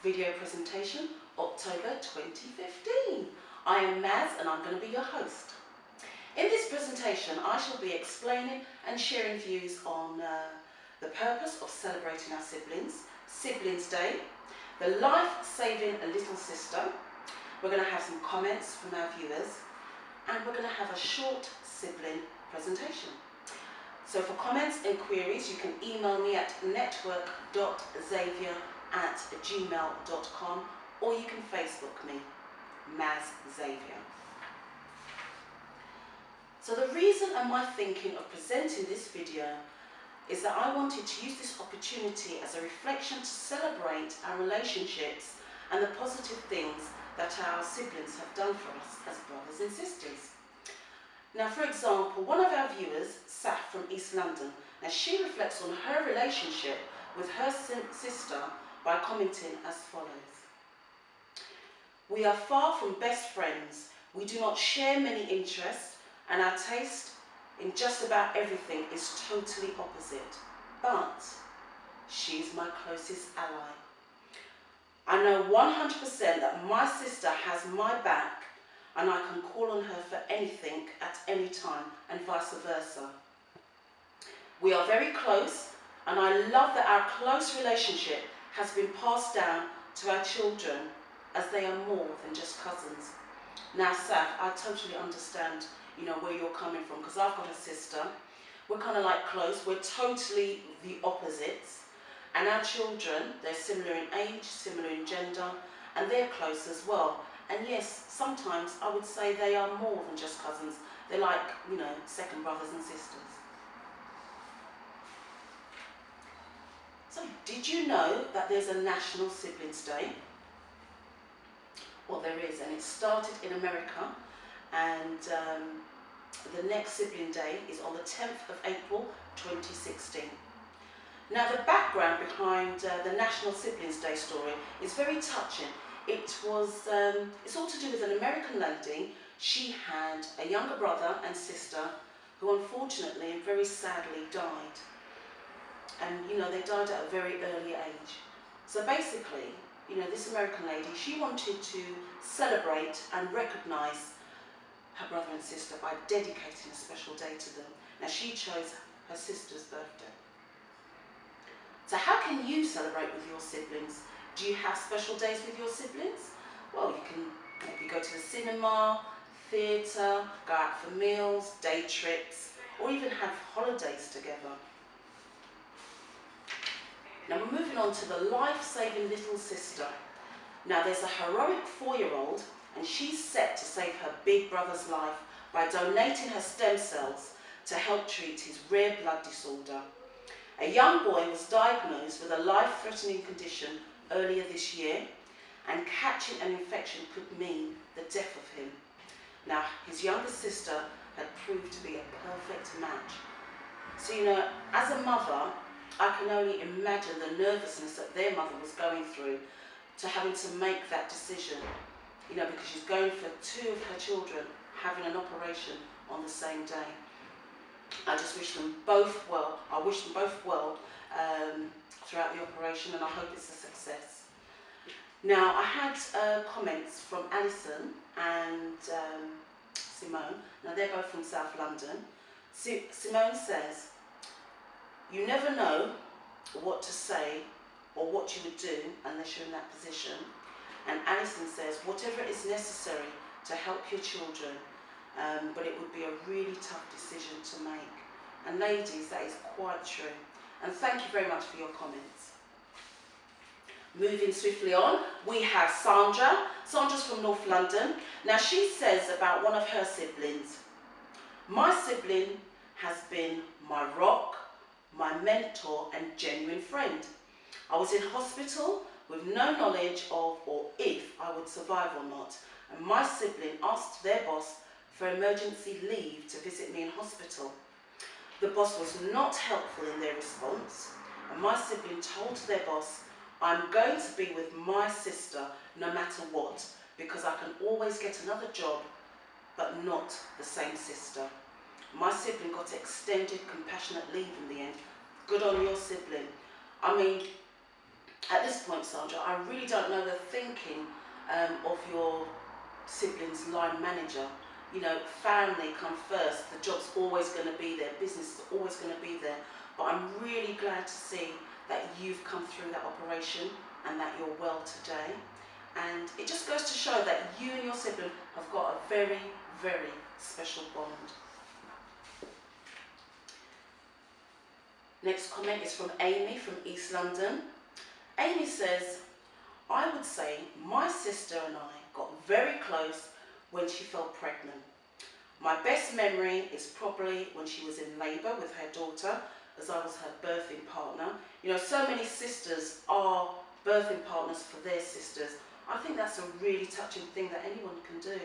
video presentation, October 2015. I am Maz and I'm going to be your host. In this presentation I shall be explaining and sharing views on the purpose of celebrating our siblings, Siblings Day, the life saving a little sister. We're going to have some comments from our viewers and we're going to have a short sibling presentation. So for comments and queries you can email me at network.xavier@gmail.com or you can Facebook me, Maz Xavier. So the reason and my thinking of presenting this video is that I wanted to use this opportunity as a reflection to celebrate our relationships and the positive things that our siblings have done for us as brothers and sisters. Now, for example, one of our viewers, Saf from East London, and she reflects on her relationship with her sister by commenting as follows. We are far from best friends. We do not share many interests and our taste in just about everything is totally opposite. But she's my closest ally. I know 100% that my sister has my back and I can call on her for anything at any time and vice versa. We are very close and I love that our close relationship has been passed down to our children as they are more than just cousins. Now Saf, I totally understand where you're coming from because I've got a sister. We're kind of like close, we're totally the opposites. And our children, they're similar in age, similar in gender, and they're close as well. And yes, sometimes I would say they are more than just cousins. They're like, second brothers and sisters. So, did you know that there's a National Siblings Day? Well, there is, and it started in America, and the next Sibling Day is on the 10th of April 2016. Now, the background behind the National Siblings Day story is very touching. It's all to do with an American lady. She had a younger brother and sister who unfortunately and very sadly died. And, they died at a very early age. So basically, this American lady, she wanted to celebrate and recognise her brother and sister by dedicating a special day to them. Now, she chose her sister's birthday. So how can you celebrate with your siblings? Do you have special days with your siblings? Well, you can maybe go to the cinema, theatre, go out for meals, day trips, or even have holidays together. Now we're moving on to the life-saving little sister. Now there's a heroic 4-year-old and she's set to save her big brother's life by donating her stem cells to help treat his rare blood disorder. A young boy was diagnosed with a life-threatening condition earlier this year, and catching an infection could mean the death of him. Now, his younger sister had proved to be a perfect match. So, as a mother, I can only imagine the nervousness that their mother was going through to having to make that decision, because she's going for 2 of her children having an operation on the same day. I just wish them both well. I wish them both well throughout the operation, and I hope it's a success. Now, I had comments from Alison and Simone. Now, they're both from South London. Simone says, you never know what to say or what you would do unless you're in that position. And Alison says, whatever is necessary to help your children, but it would be a really tough decision to make. And ladies, that is quite true. And thank you very much for your comments. Moving swiftly on, we have Sandra. Sandra's from North London. Now she says about one of her siblings, my sibling has been my rock, my mentor and genuine friend. I was in hospital with no knowledge of or if I would survive or not. And my sibling asked their boss for emergency leave to visit me in hospital. The boss was not helpful in their response, and my sibling told their boss, I'm going to be with my sister no matter what, because I can always get another job, but not the same sister. My sibling got extended compassionate leave in the end. Good on your sibling. I mean, at this point, Sandra, I really don't know the thinking of your siblings' line manager. You know, family come first. The job's always going to be there. Business is always going to be there. But I'm really glad to see that you've come through that operation and that you're well today. And it just goes to show that you and your sibling have got a very, very special bond. Next comment is from Amy from East London. Amy says, I would say my sister and I got very close when she fell pregnant. My best memory is probably when she was in labour with her daughter, as I was her birthing partner. You know, so many sisters are birthing partners for their sisters. I think that's a really touching thing that anyone can do.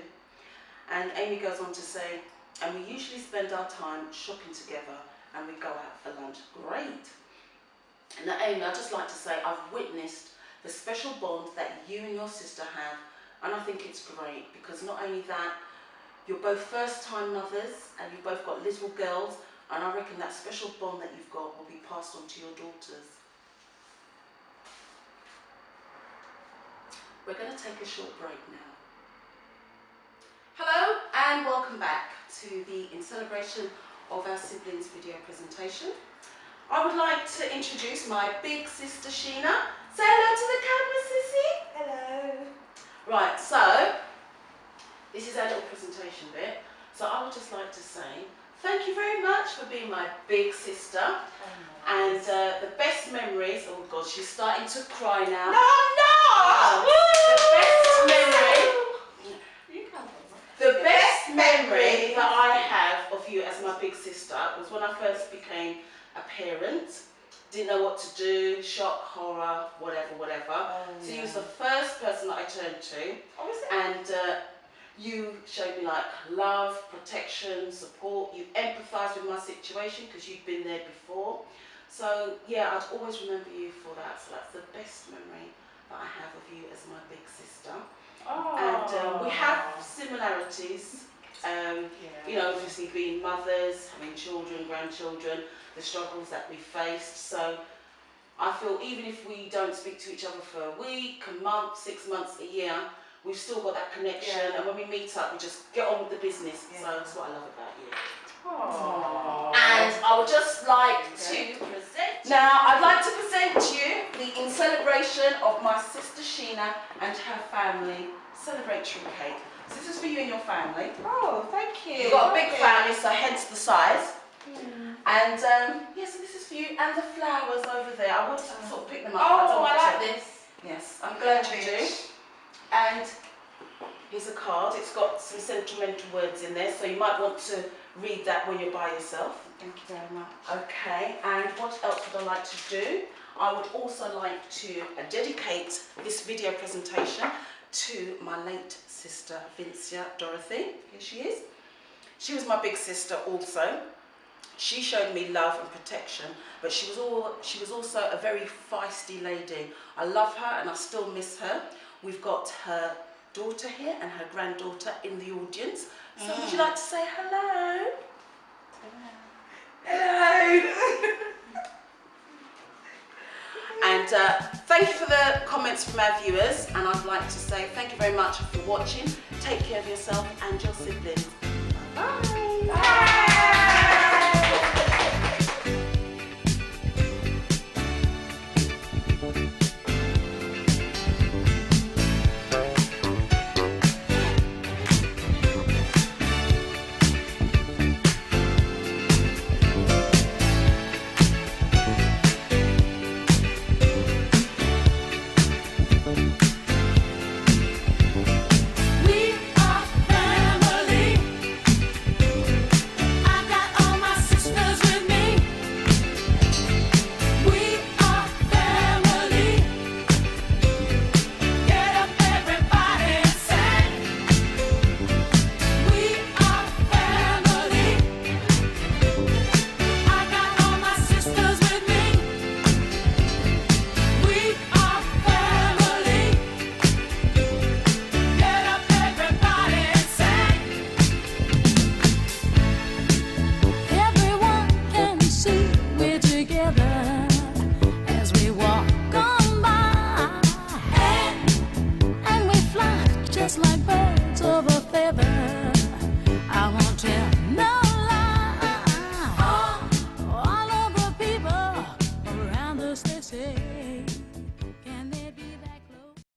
And Amy goes on to say, and we usually spend our time shopping together and we go out for lunch. Great. And now, Amy, I'd just like to say I've witnessed the special bond that you and your sister have, and I think it's great because not only that, you're both first-time mothers and you've both got little girls, and I reckon that special bond that you've got will be passed on to your daughters. We're going to take a short break now. Hello and welcome back to the In Celebration of Our Siblings video presentation. I would like to introduce my big sister Sheena. Say hello to the camera, Sissy. Hello. Right, so this is our little presentation bit. So I would just like to say thank you very much for being my big sister. And the best memories, oh God, she's starting to cry now. No, I'm not! The best memory that I have of you as my big sister was when I first became a parent. Didn't know what to do, shock, horror, whatever. So you was the first person that I turned to. Oh, is it? And you showed me like love, protection, support. You empathised with my situation because you'd been there before. So yeah, I'd always remember you for that. So that's the best memory that I have of you as my big sister. Oh. And we have similarities. You know, obviously being mothers, having children, grandchildren, the struggles that we faced. So I feel even if we don't speak to each other for a week, a month, 6 months, a year, we've still got that connection. Yeah. And when we meet up, we just get on with the business. Yeah. So that's what I love about you. Aww. And I would just like to present. Now, I'd like to present you the In Celebration of my sister Sheena and her family celebratory cake. So this is for you and your family. Oh, thank you. You've got a big family, so hence the size. Mm. And yeah, so this is for you, and the flowers over there. I want to sort of pick them up. Oh, I like this. Yes, I'm glad you do. And here's a card. It's got some sentimental words in there, so you might want to read that when you're by yourself. Thank you very much. Okay, and what else would I like to do? I would also like to dedicate this video presentation to my late sister, Vincia Dorothy. Here she is. She was my big sister also. She showed me love and protection, but she was also a very feisty lady. I love her and I still miss her. We've got her daughter here and her granddaughter in the audience. So would you like to say hello? Hello! And thank you for the comments from our viewers, and I'd like to say thank you very much for watching. Take care of yourself and your siblings. Bye-bye. Bye.